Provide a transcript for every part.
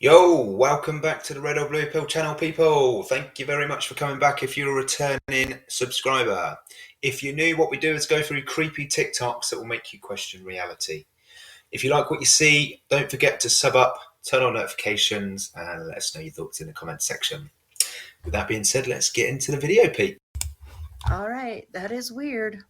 Yo, welcome back to the Red or Blue Pill channel, people. Thank you very much for coming back if you're a returning subscriber. If you're new, what we do is go through creepy TikToks that will make you question reality. If you like what you see, don't forget to sub up, turn on notifications, and let us know your thoughts in the comments section. With that being said, let's get into the video, Pete. All right, that is weird.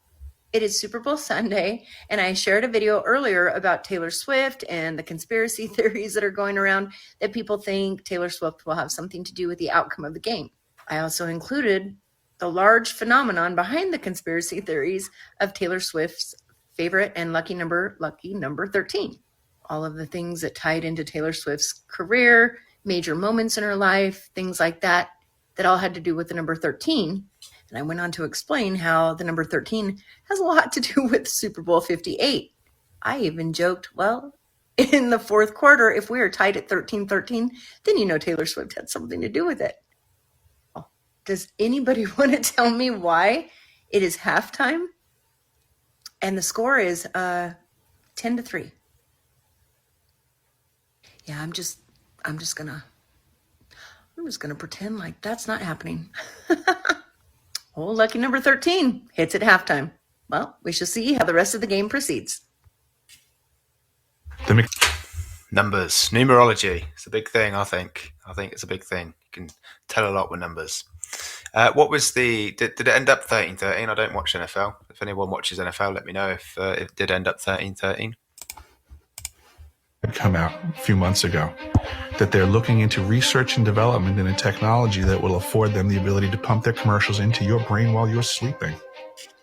It is Super Bowl Sunday, and I shared a video earlier about Taylor Swift and the conspiracy theories that are going around that people think Taylor Swift will have something to do with the outcome of the game. I also included the large phenomenon behind the conspiracy theories of Taylor Swift's favorite and lucky number 13. All of the things that tied into Taylor Swift's career, major moments in her life, things like that all had to do with the number 13. And I went on to explain how the number 13 has a lot to do with Super Bowl 58. I even joked, well, in the fourth quarter, if we are tied at 13-13, then you know Taylor Swift had something to do with it. Does anybody want to tell me why it is halftime? And the score is 10-3. Yeah, I'm just gonna pretend like that's not happening. Oh, lucky number 13 hits at halftime. Well, we shall see how the rest of the game proceeds. Numbers, numerology. It's a big thing, I think. I think it's a big thing. You can tell a lot with numbers. What was did it end up 13-13? I don't watch NFL. If anyone watches NFL, let me know if it did end up 13-13. Come out a few months ago that they're looking into research and development in a technology that will afford them the ability to pump their commercials into your brain while you're sleeping.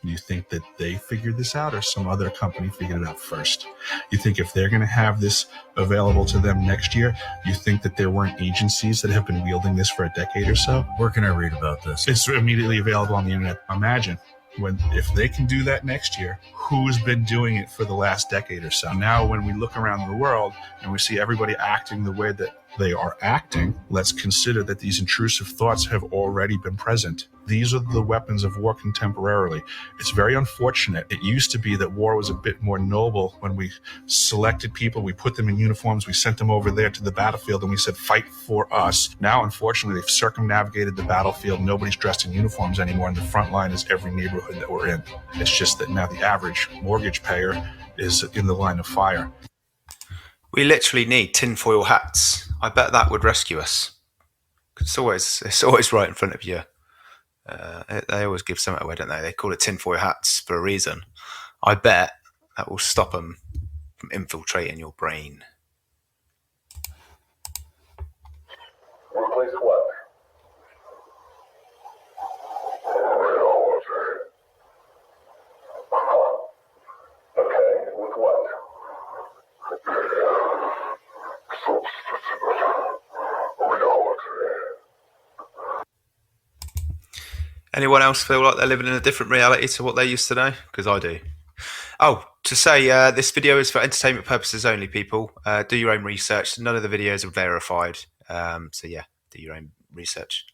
You think that they figured this out or some other company figured it out first? You think if they're going to have this available to them next year, you think that there weren't agencies that have been wielding this for a decade or so? Where can I read about this? It's immediately available on the internet. Imagine if they can do that next year, who's been doing it for the last decade or so? Now, when we look around the world and we see everybody acting the way that they are acting, let's consider that these intrusive thoughts have already been present. These are the weapons of war contemporarily. It's very unfortunate. It used to be that war was a bit more noble when we selected people, we put them in uniforms, we sent them over there to the battlefield, and we said, fight for us. Now, unfortunately, they've circumnavigated the battlefield. Nobody's dressed in uniforms anymore, and the front line is every neighborhood that we're in. It's just that now the average mortgage payer is in the line of fire. We literally need tinfoil hats. I bet that would rescue us. It's always right in front of you. They always give something away, don't they? They call it tinfoil hats for a reason. I bet that will stop them from infiltrating your brain. Replace what? Okay, with what? Anyone else feel like they're living in a different reality to what they used to know? Because I do. Oh, to say this video is for entertainment purposes only, people. Do your own research. None of the videos are verified. So yeah, do your own research.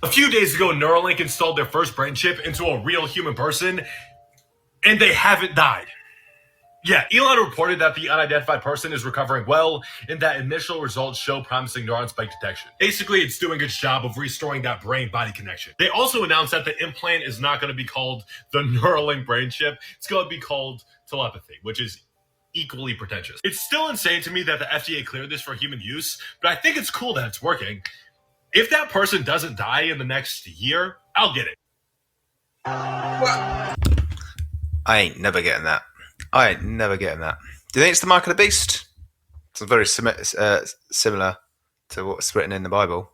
A few days ago, Neuralink installed their first brain chip into a real human person, and they haven't died. Yeah, Elon reported that the unidentified person is recovering well, and that initial results show promising neuron spike detection. Basically, it's doing its job of restoring that brain-body connection. They also announced that the implant is not going to be called the Neuralink brain chip. It's going to be called telepathy, which is equally pretentious. It's still insane to me that the FDA cleared this for human use, but I think it's cool that it's working. If that person doesn't die in the next year, I'll get it. I ain't never getting that. Do you think it's the mark of the beast? It's very similar to what's written in the Bible.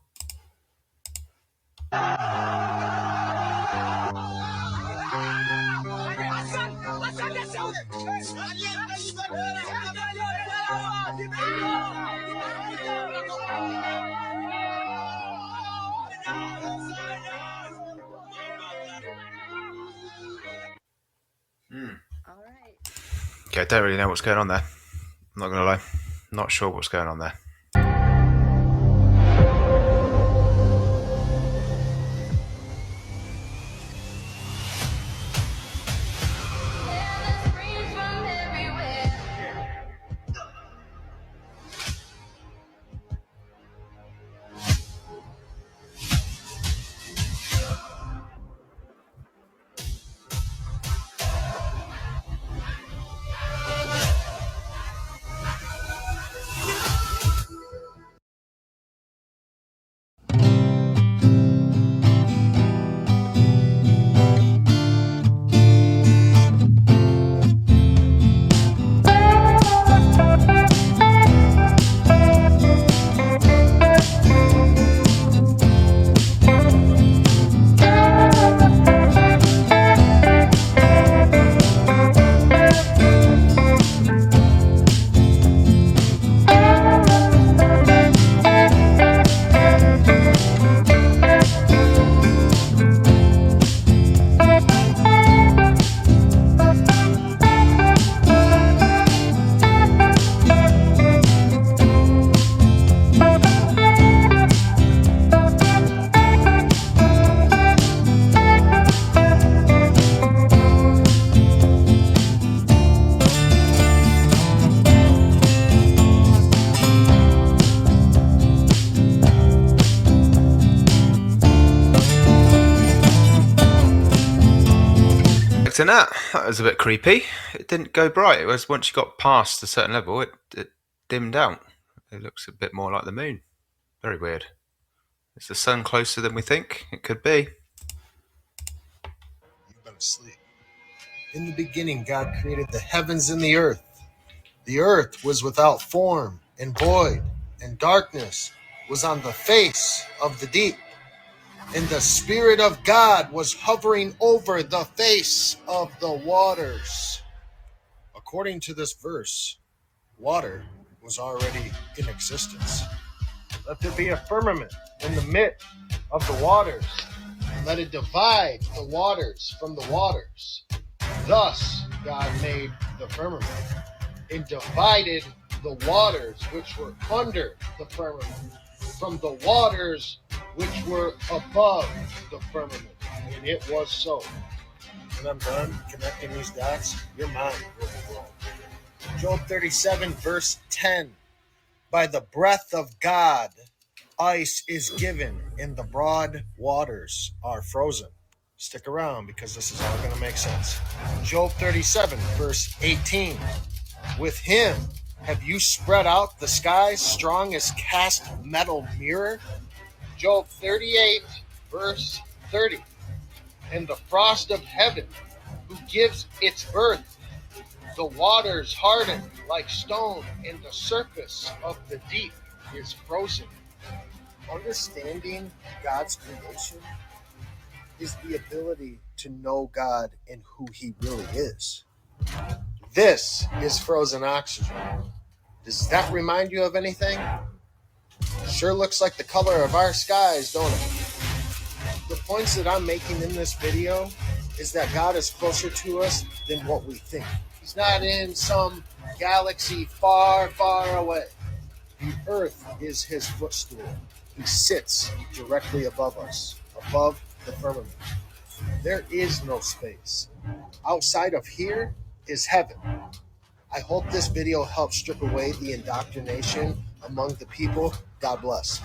All right. Okay, I don't really know what's going on there. I'm not going to lie. Not sure what's going on there. expecting that. That was a bit creepy. It didn't go bright. It was once you got past a certain level, it dimmed out. It looks a bit more like the moon. Very weird. Is the sun closer than we think? It could be. You've been asleep. In the beginning, God created the heavens and the earth. The earth was without form and void, and darkness was on the face of the deep. And the Spirit of God was hovering over the face of the waters. According to this verse, water was already in existence. Let there be a firmament in the midst of the waters. Let it divide the waters from the waters. Thus God made the firmament and divided the waters which were under the firmament from the waters which were above the firmament. And it was so. When I'm done connecting these dots, your mind will be blown. Job 37, verse 10. By the breath of God, ice is given, and the broad waters are frozen. Stick around because this is all going to make sense. Job 37, verse 18. With him have you spread out the skies strong as cast metal mirror? Job 38, verse 30. And the frost of heaven, who gives its birth, the waters harden like stone, and the surface of the deep is frozen. Understanding God's creation is the ability to know God and who he really is. This is frozen oxygen. Does that remind you of anything? Sure looks like the color of our skies, don't it? The points that I'm making in this video is that God is closer to us than what we think. He's not in some galaxy far, far away. The earth is his footstool. He sits directly above us, above the firmament. There is no space. Outside of here is heaven. I hope this video helps strip away the indoctrination among the people. God bless.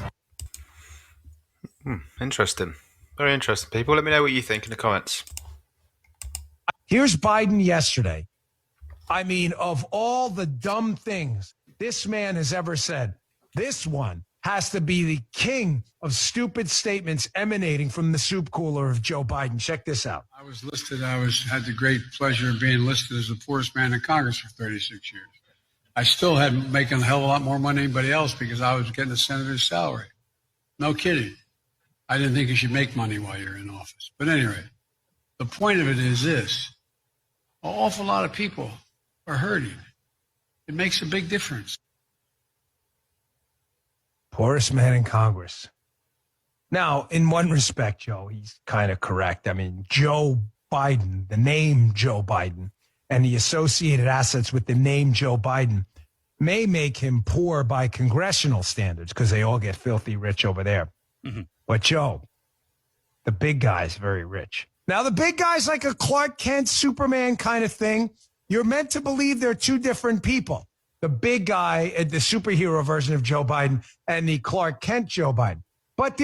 Interesting. Very interesting, people. Let me know what you think in the comments. Here's Biden yesterday. I mean, of all the dumb things this man has ever said, this one has to be the king of stupid statements emanating from the soup cooler of Joe Biden. Check this out. I was listed. Had the great pleasure of being listed as the poorest man in Congress for 36 years. I still had making a hell of a lot more money than anybody else because I was getting a senator's salary. No kidding. I didn't think you should make money while you're in office. But anyway, the point of it is this. An awful lot of people are hurting. It makes a big difference. Poorest man in Congress. Now, in one respect, Joe, he's kind of correct. I mean, Joe Biden, the name Joe Biden, and the associated assets with the name Joe Biden may make him poor by congressional standards because they all get filthy rich over there. Mm-hmm. But Joe, the big guy's very rich. Now, the big guy's like a Clark Kent Superman kind of thing. You're meant to believe they're two different people. The big guy, the superhero version of Joe Biden, and the Clark Kent Joe Biden. But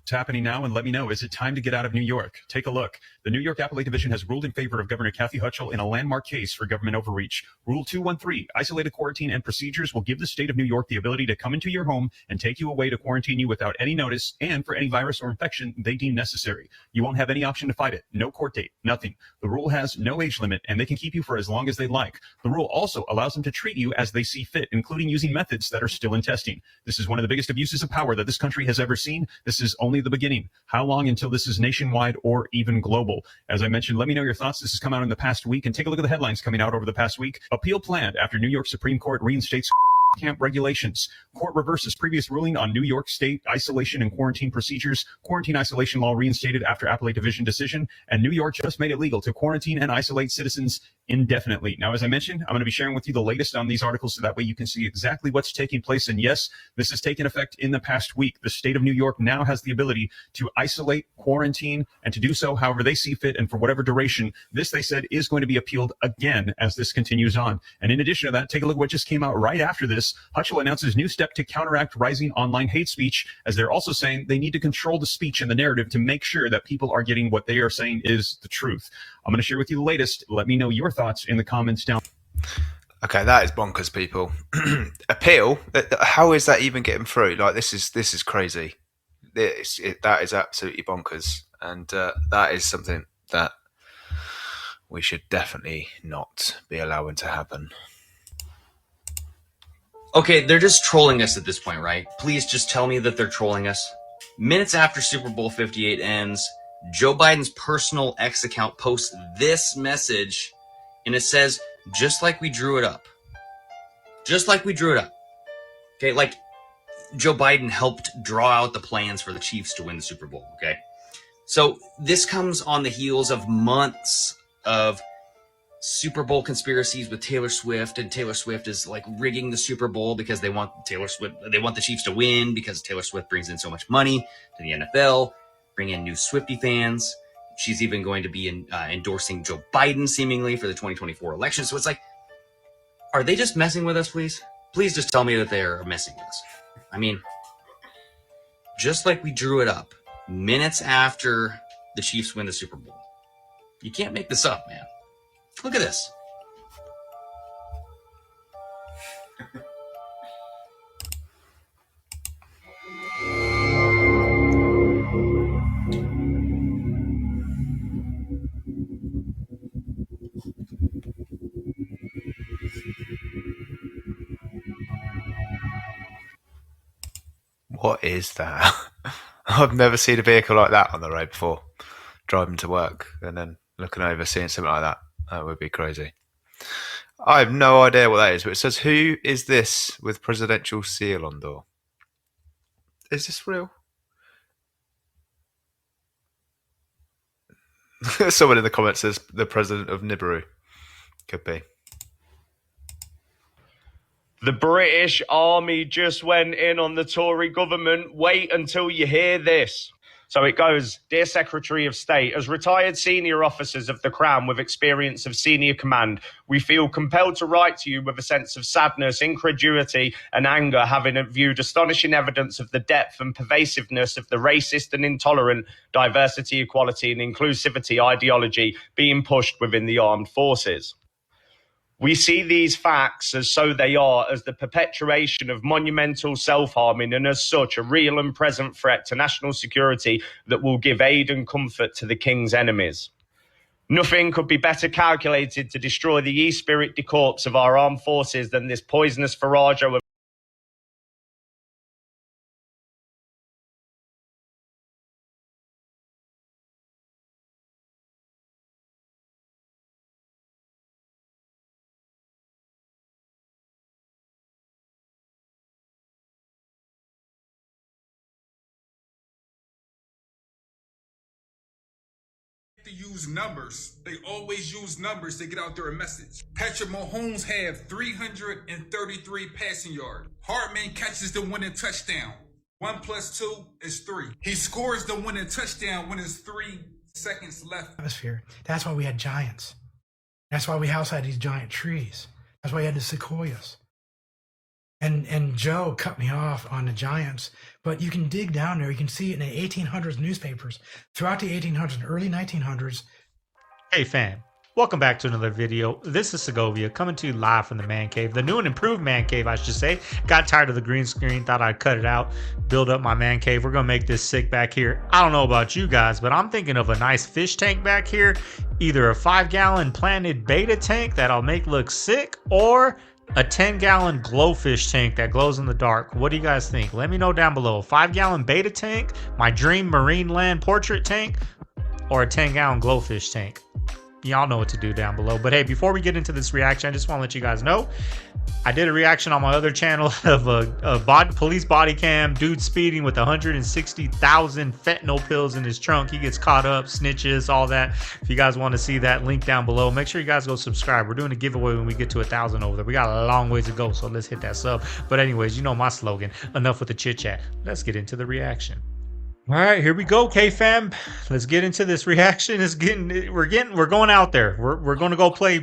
It's happening now, and let me know. Is it time to get out of New York? Take a look. The New York Appellate Division has ruled in favor of Governor Kathy Hochul in a landmark case for government overreach. Rule 213, isolated quarantine and procedures will give the state of New York the ability to come into your home and take you away to quarantine you without any notice and for any virus or infection they deem necessary. You won't have any option to fight it. No court date, nothing. The rule has no age limit, and they can keep you for as long as they like. The rule also allows them to treat you as they see fit, including using methods that are still in testing. This is one of the biggest abuses of power that this country has ever seen. This is only the beginning. How long until this is nationwide or even global? As I mentioned, let me know your thoughts. This has come out in the past week, and take a look at the headlines coming out over the past week. Appeal planned after New York Supreme Court reinstates camp regulations. Court reverses previous ruling on New York State isolation and quarantine procedures. Quarantine isolation law reinstated after Appellate Division decision. And New York just made it legal to quarantine and isolate citizens indefinitely. Now, as I mentioned, I'm going to be sharing with you the latest on these articles so that way you can see exactly what's taking place. And yes, this has taken effect in the past week. The state of New York now has the ability to isolate, quarantine, and to do so however they see fit and for whatever duration. This, they said, is going to be appealed again as this continues on. And in addition to that, take a look at what just came out right after this. Hutchell announces new step to counteract rising online hate speech, as they're also saying they need to control the speech and the narrative to make sure that people are getting what they are saying is the truth. I'm going to share with you the latest. Let me know your thoughts in the comments down. Okay, that is bonkers, people. Appeal? How is that even getting through? Like, this is crazy. That is absolutely bonkers, and that is something that we should definitely not be allowing to happen. Okay, they're just trolling us at this point, right? Please just tell me that they're trolling us. Minutes after Super Bowl 58 ends, Joe Biden's personal X account posts this message, and it says, just like we drew it up. Just like we drew it up. Okay, like Joe Biden helped draw out the plans for the Chiefs to win the Super Bowl, okay? So this comes on the heels of months of Super Bowl conspiracies with Taylor Swift, and Taylor Swift is like rigging the Super Bowl because they want the Chiefs to win because Taylor Swift brings in so much money to the NFL, bring in new Swiftie fans. She's even going to be endorsing Joe Biden seemingly for the 2024 election. So it's like, are they just messing with us, please? Please just tell me that they're messing with us. I mean, just like we drew it up minutes after the Chiefs win the Super Bowl. You can't make this up, man. Look at this. What is that? I've never seen a vehicle like that on the road before. Driving to work and then looking over, seeing something like that. That would be crazy. I have no idea what that is, but it says, who is this with presidential seal on door? Is this real? Someone in the comments says the president of Nibiru. Could be. The British Army just went in on the Tory government. Wait until you hear this. So it goes, Dear Secretary of State, as retired senior officers of the Crown with experience of senior command, we feel compelled to write to you with a sense of sadness, incredulity and anger, having viewed astonishing evidence of the depth and pervasiveness of the racist and intolerant diversity, equality and inclusivity ideology being pushed within the armed forces. We see these facts as so they are, as the perpetuation of monumental self-harming and as such a real and present threat to national security that will give aid and comfort to the King's enemies. Nothing could be better calculated to destroy the e-spirit de corps of our armed forces than this poisonous farrago of to use numbers. They always use numbers to get out their message. Patrick Mahomes had 333 passing yards. Hartman catches the winning touchdown. 1 + 2 is 3. He scores the winning touchdown when there's 3 seconds left. Atmosphere. That's why we had giants. That's why we also had these giant trees. That's why we had the sequoias. And Joe cut me off on the giants, but you can dig down there. You can see it in the 1800s newspapers throughout the 1800s and early 1900s. Hey fam, welcome back to another video. This is Segovia coming to you live from the man cave, the new and improved man cave, I should say. Got tired of the green screen, thought I'd cut it out, build up my man cave. We're gonna make this sick back here. I don't know about you guys, but I'm thinking of a nice fish tank back here, either a 5-gallon planted beta tank that I'll make look sick, or a 10-gallon glowfish tank that glows in the dark. What do you guys think? Let me know down below. 5-gallon beta tank, my dream marine land portrait tank, or a 10-gallon glowfish tank. Y'all know what to do down below. But hey, before we get into this reaction, I just want to let you guys know I did a reaction on my other channel of a police body cam, dude speeding with 160,000 fentanyl pills in his trunk. He gets caught up, snitches, all that. If you guys want to see that, link down below. Make sure you guys go subscribe. We're doing a giveaway when we get to 1,000 over there. We got a long ways to go, so let's hit that sub. But anyways, you know my slogan. Enough with the chit chat. Let's get into the reaction. All right, here we go, K-fam. Let's get into this reaction. We're going out there. We're gonna go play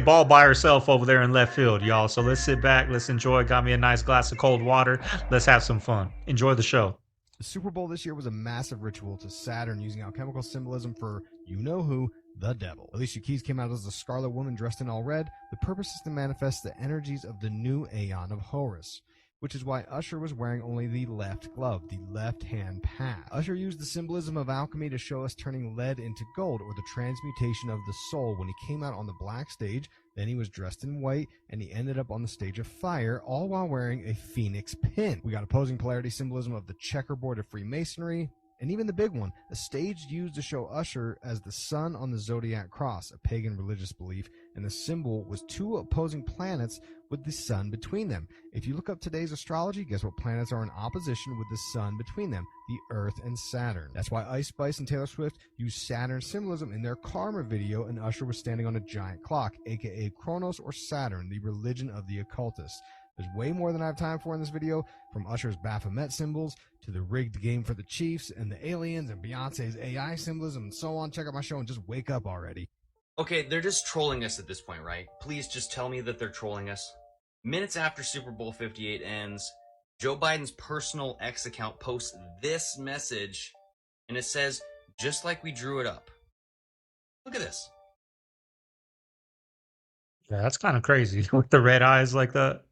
ball by ourselves over there in left field, y'all. So let's sit back, let's enjoy. Got me a nice glass of cold water. Let's have some fun. Enjoy the show. The Super Bowl this year was a massive ritual to Saturn, using alchemical symbolism for you-know-who, the devil. Alicia Keys came out as a Scarlet Woman dressed in all red. The purpose is to manifest the energies of the new Aeon of Horus, which is why Usher was wearing only the left glove, the left hand path. Usher used the symbolism of alchemy to show us turning lead into gold, or the transmutation of the soul, when he came out on the black stage. Then he was dressed in white, and he ended up on the stage of fire, all while wearing a phoenix pin. We got opposing polarity symbolism of the checkerboard of Freemasonry, and even the big one, a stage used to show Usher as the sun on the zodiac cross, a pagan religious belief, and the symbol was two opposing planets with the sun between them. If you look up today's astrology, guess what planets are in opposition with the sun between them? The Earth and Saturn. That's why Ice Spice and Taylor Swift used Saturn symbolism in their Karma video, and Usher was standing on a giant clock, aka Kronos or Saturn, the religion of the occultists. There's way more than I have time for in this video, from Usher's Baphomet symbols to the rigged game for the Chiefs and the aliens and Beyonce's AI symbolism and so on. Check out my show and just wake up already. Okay, they're just trolling us at this point, right? Please just tell me that they're trolling us. Minutes after Super Bowl 58 ends, Joe Biden's personal X account posts this message, and it says, just like we drew it up. Look at this. Yeah, that's kind of crazy with the red eyes like that.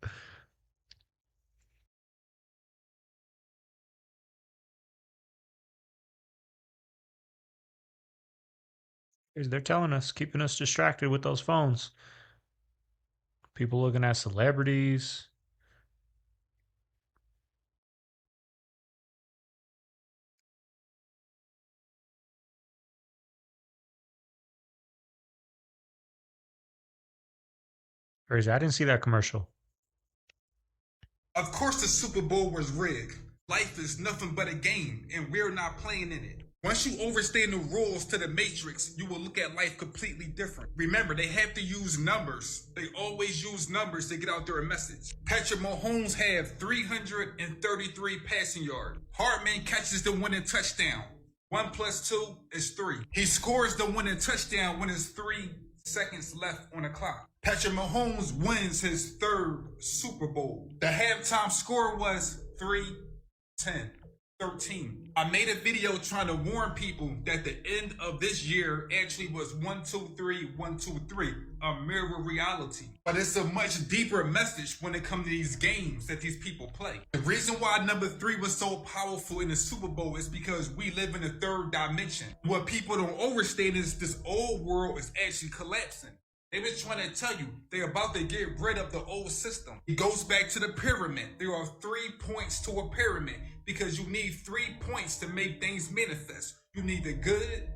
They're telling us, keeping us distracted with those phones. People looking at celebrities. Crazy. I didn't see that commercial. Of course the Super Bowl was rigged. Life is nothing but a game, and we're not playing in it. Once you understand the rules to the Matrix, you will look at life completely different. Remember, they have to use numbers. They always use numbers to get out their message. Patrick Mahomes had 333 passing yards. Hartman catches the winning touchdown. 1 + 2 is 3. He scores the winning touchdown when it's 3 seconds left on the clock. Patrick Mahomes wins his third Super Bowl. The halftime score was 3-10-13. I made a video trying to warn people that the end of this year actually was 1-2-3-1-2-3, a mirror reality. But it's a much deeper message when it comes to these games that these people play. The reason why number 3 was so powerful in the Super Bowl is because we live in a third dimension. What people don't understand is this old world is actually collapsing. They been trying to tell you they're about to get rid of the old system. It goes back to the pyramid. There are 3 points to a pyramid because you need 3 points to make things manifest. You need the good,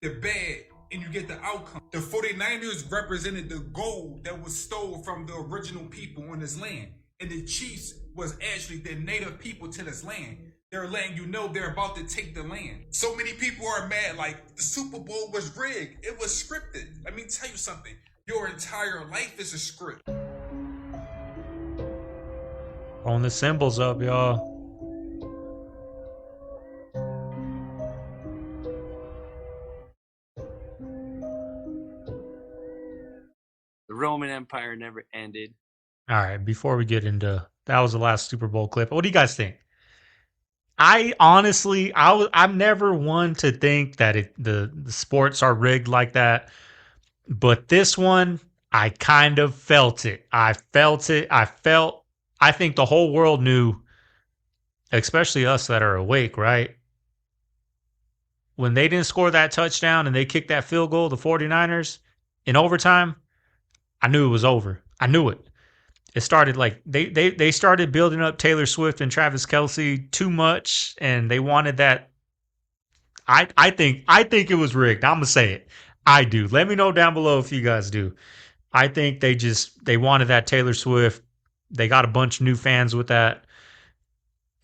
the bad, and you get the outcome. The 49ers represented the gold that was stolen from the original people on this land. And the Chiefs was actually the native people to this land. They're letting you know they're about to take the land. So many people are mad like the Super Bowl was rigged. It was scripted. Let me tell you something. Your entire life is a script. Throwing the symbols up, y'all. The Roman Empire never ended. All right, before we get into that, was the last Super Bowl clip. What do you guys think? I honestly, I'm never one to think that the sports are rigged like that. But this one, I kind of felt it. I think the whole world knew, especially us that are awake, right? When they didn't score that touchdown and they kicked that field goal, the 49ers, in overtime, I knew it was over. I knew it. It started like they started building up Taylor Swift and Travis Kelce too much, and they wanted that. I think it was rigged. I'm gonna say it. I do. Let me know down below if you guys do. I think they wanted that Taylor Swift. They got a bunch of new fans with that,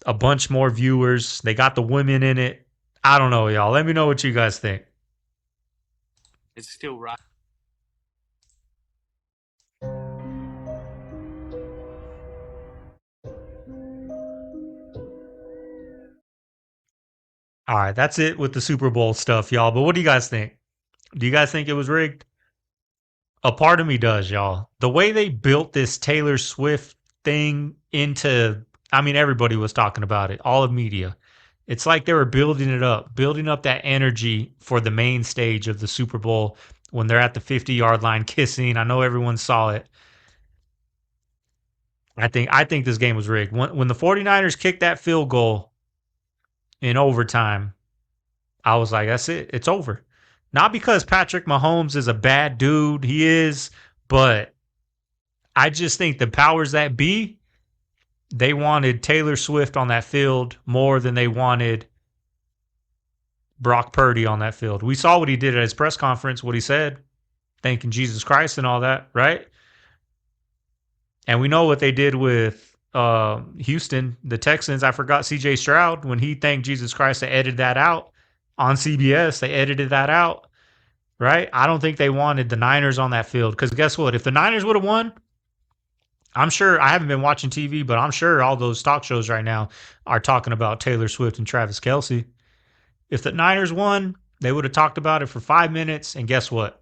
a bunch more viewers. They got the women in it. I don't know, y'all. Let me know what you guys think. It's still rock. All right, that's it with the Super Bowl stuff, y'all. But what do you guys think? Do you guys think it was rigged? A part of me does, y'all. The way they built this Taylor Swift thing into, I mean, everybody was talking about it, all of media. It's like they were building up that energy for the main stage of the Super Bowl when they're at the 50-yard line kissing. I know everyone saw it. I think this game was rigged. When the 49ers kicked that field goal in overtime, I was like, that's it. It's over. Not because Patrick Mahomes is a bad dude. He is, but I just think the powers that be, they wanted Taylor Swift on that field more than they wanted Brock Purdy on that field. We saw what he did at his press conference, what he said, thanking Jesus Christ and all that, right? And we know what they did with Houston, the Texans. I forgot CJ Stroud, when he thanked Jesus Christ, they edited that out on CBS. They edited that out, right? I don't think they wanted the Niners on that field because guess what? If the Niners would have won, I'm sure, I haven't been watching TV, but I'm sure all those talk shows right now are talking about Taylor Swift and Travis Kelce. If the Niners won, they would have talked about it for 5 minutes, and guess what?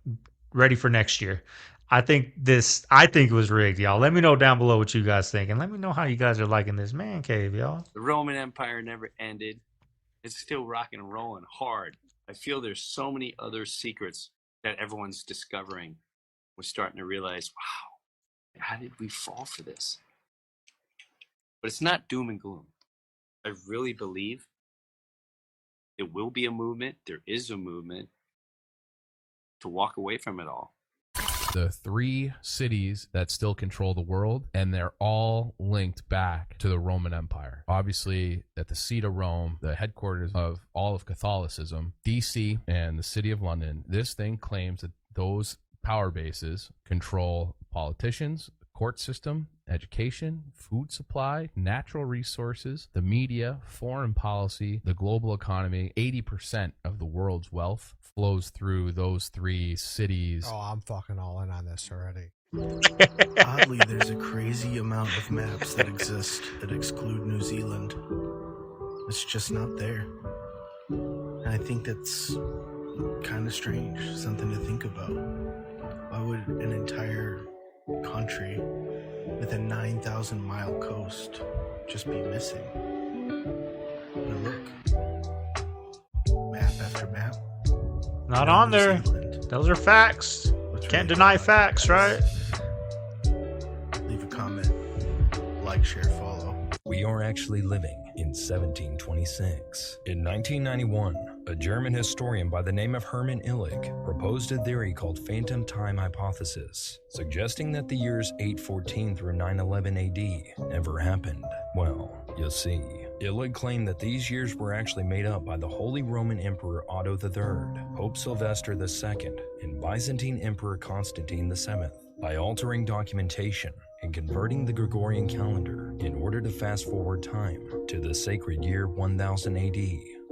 Ready for next year. I think it was rigged, y'all. Let me know down below what you guys think, and let me know how you guys are liking this man cave, y'all. The Roman Empire never ended. It's still rocking and rolling hard. I feel there's so many other secrets that everyone's discovering. We're starting to realize, wow, how did we fall for this? But it's not doom and gloom. I really believe there will be a movement. There is a movement to walk away from it all. The 3 cities that still control the world, and they're all linked back to the Roman Empire. Obviously, at the seat of Rome, the headquarters of all of Catholicism, DC and the city of London, this thing claims that those power bases control politicians, the court system, education, food supply, natural resources, the media, foreign policy, the global economy. 80% of the world's wealth flows through those 3 cities. Oh, I'm fucking all in on this already. Oddly, there's a crazy amount of maps that exist that exclude New Zealand. It's just not there. And I think that's kind of strange, something to think about. Why would an entire country with a 9,000-mile coast just be missing? But look, map after map. Not on there. Those are facts. Can't deny facts, right? Leave a comment, like, share, follow. We are actually living in 1726. In 1991, a German historian by the name of Hermann Illig proposed a theory called phantom time hypothesis, suggesting that the years 814 through 911 AD never happened. Well, you'll see. Illig claimed that these years were actually made up by the Holy Roman Emperor Otto III, Pope Sylvester II, and Byzantine Emperor Constantine VII by altering documentation and converting the Gregorian calendar in order to fast forward time to the sacred year 1000 AD,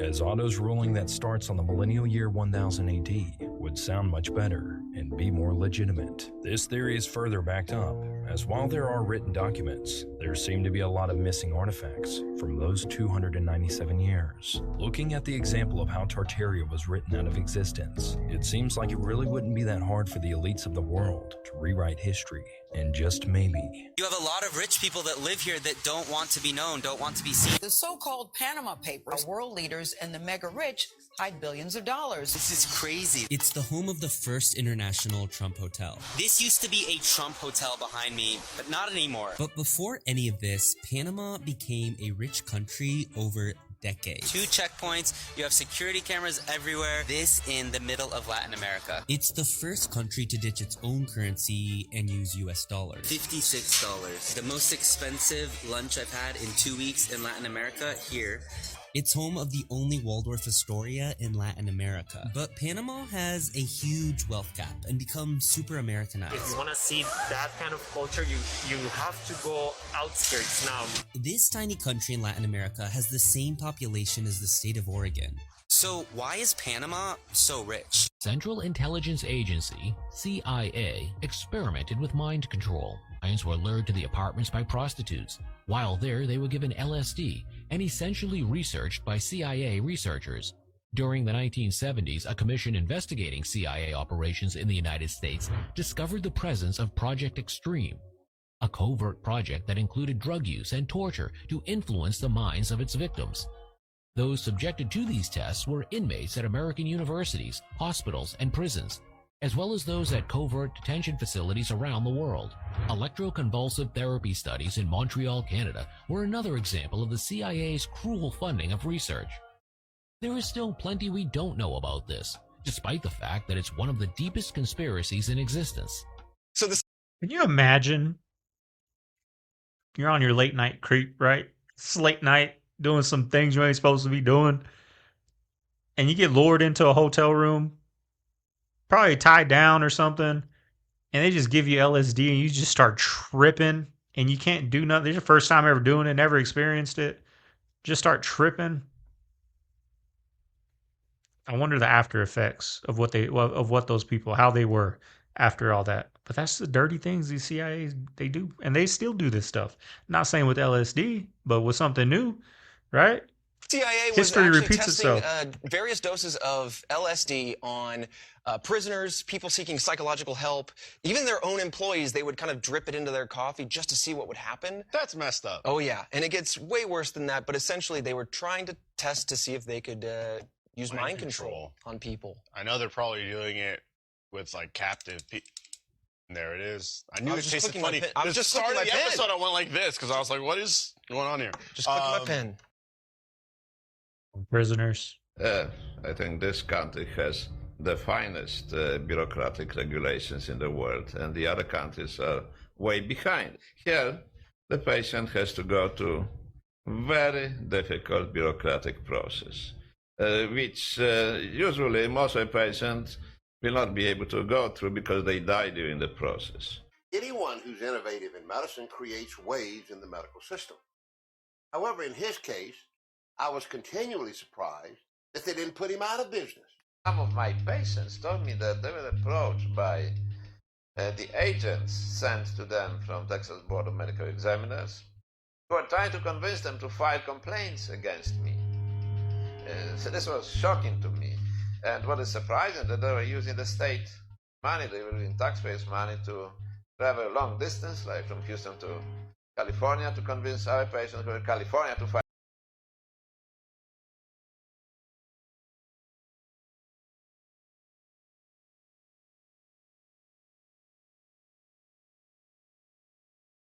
as Otto's ruling that starts on the millennial year 1000 AD would sound much better and be more legitimate. This theory is further backed up, as while there are written documents, there seem to be a lot of missing artifacts from those 297 years. Looking at the example of how Tartaria was written out of existence, it seems like it really wouldn't be that hard for the elites of the world to rewrite history. And just maybe, you have a lot of rich people that live here that don't want to be known, don't want to be seen. The so-called Panama Papers, world leaders and the mega rich hide billions of dollars. This is crazy. It's the home of the first international Trump hotel. This used to be a Trump hotel behind me, but not anymore. But before any of this, Panama became a rich country over decades. 2 checkpoints, you have security cameras everywhere. This in the middle of Latin America. It's the first country to ditch its own currency and use US dollars. $56. The most expensive lunch I've had in 2 weeks in Latin America, here, It's home of the only Waldorf Astoria in Latin America. But Panama has a huge wealth gap and become super Americanized. If you want to see that kind of culture, you have to go outskirts now. This tiny country in Latin America has the same population as the state of Oregon. So why is Panama so rich? Central Intelligence Agency, CIA, experimented with mind control. Clients were lured to the apartments by prostitutes. While there, they were given LSD and essentially researched by CIA researchers. During the 1970s, a commission investigating CIA operations in the United States discovered the presence of Project Extreme, a covert project that included drug use and torture to influence the minds of its victims. Those subjected to these tests were inmates at American universities, hospitals, and prisons, as well as those at covert detention facilities around the world. Electroconvulsive therapy studies in Montreal, Canada, were another example of the CIA's cruel funding of research. There is still plenty we don't know about this, despite the fact that it's one of the deepest conspiracies in existence. Can you imagine? You're on your late night creep, right? It's late night, doing some things you ain't supposed to be doing, and you get lured into a hotel room, probably tied down or something, and they just give you LSD and you just start tripping and you can't do nothing. It's your first time ever doing it, never experienced it. Just start tripping. I wonder the after effects of what those people, how they were after all that. But that's the dirty things these CIA, they do. And they still do this stuff. Not saying with LSD, but with something new, right? CIA was History actually repeats testing itself. various doses of LSD on prisoners, people seeking psychological help, even their own employees. They would kind of drip it into their coffee just to see what would happen. That's messed up. Oh, yeah. And it gets way worse than that. But essentially, they were trying to test to see if they could use mind control on people. I know they're probably doing it with like captive people. There it is. I knew I it was just tasted clicking my funny. pen. I was The just start clicking of the my pen. episode, I went like this because I was like, "What is going on here?" Just clicking my pen. Prisoners. I think this country has the finest bureaucratic regulations in the world, and the other countries are way behind. Here, the patient has to go to very difficult bureaucratic process, which usually most of the patients will not be able to go through because they die during the process. Anyone who's innovative in medicine creates waves in the medical system. However, in his case, I was continually surprised that they didn't put him out of business. Some of my patients told me that they were approached by the agents sent to them from Texas Board of Medical Examiners who were trying to convince them to file complaints against me. So this was shocking to me. And what is surprising, that they were using the state money, they were using taxpayers' money to travel a long distance, like from Houston to California, to convince our patients who are in California to file